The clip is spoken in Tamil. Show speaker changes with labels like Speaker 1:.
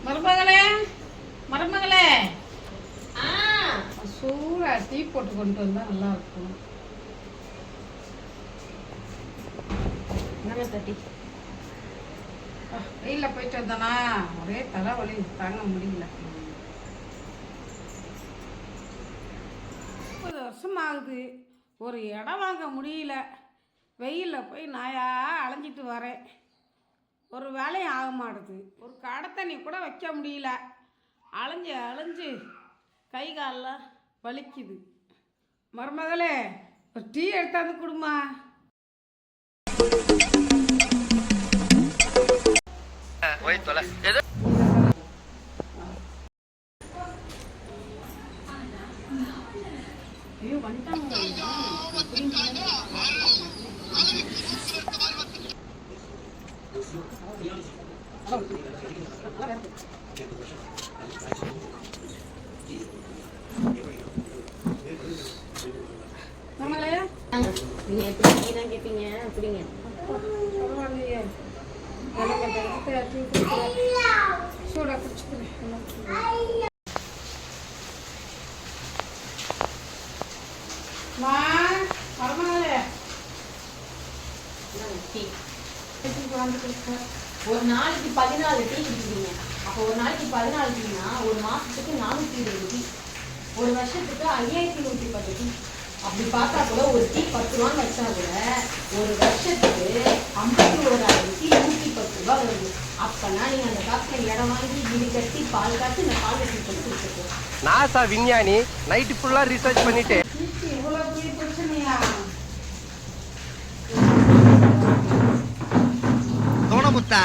Speaker 1: மருமகளே மருமகளே சூடா டீ போட்டு கொண்டு வந்தா நல்லா இருக்கும். வெயில போயிட்டு வந்தானா ஒரே தலைவலி தாங்க முடியல. 30 வருஷம் ஆகுது, ஒரு இடம் வாங்க முடியல. வெயிலில் போய் நாயா அலைஞ்சிட்டு வரேன், ஒரு வேலையும் ஆக மாட்டுது. ஒரு கடை தண்ணி கூட வைக்க முடியல. அலைஞ்சு அலைஞ்சு கை காலில் வலிக்குது. மருமகளே ஒரு டீ எடுத்தாந்து கொடுமா. ஐயோ வந்துட்டாங்க.
Speaker 2: நீங்க எப்படி தான் கேட்பீங்க அப்படிங்க.
Speaker 1: பரவாயில்லையே, சூடா குடிச்சுக்கிறேன்.
Speaker 2: ஒரு நாளைக்கு 14 டீ குடிக்கிறீங்க. அப்போ ஒரு நாளைக்கு 14 டீனா ஒரு மாசத்துக்கு 420 டீ, ஒரு வருஷத்துக்கு 5110 டீ. அப்படி பார்த்தா கூட ஒரு டீ 10 ரூபான்னு வச்சா கூட ஒரு வருஷத்துக்கு 51,000 டீ 110 ரூபா வருது. அப்பனா நீங்க அந்த காசுல இடம் வாங்கி வீடு கட்டி பால் காய்ச்சி இந்த பால் கட்டி கொடுத்துருக்கோம்.
Speaker 3: நாசா விஞ்ஞானி நைட்டு ஃபுல்லா ரிசர்ச் பண்ணிட்டு
Speaker 1: இவ்வளவு பெரிய பிரச்சனையா?
Speaker 3: தோணமுத்தா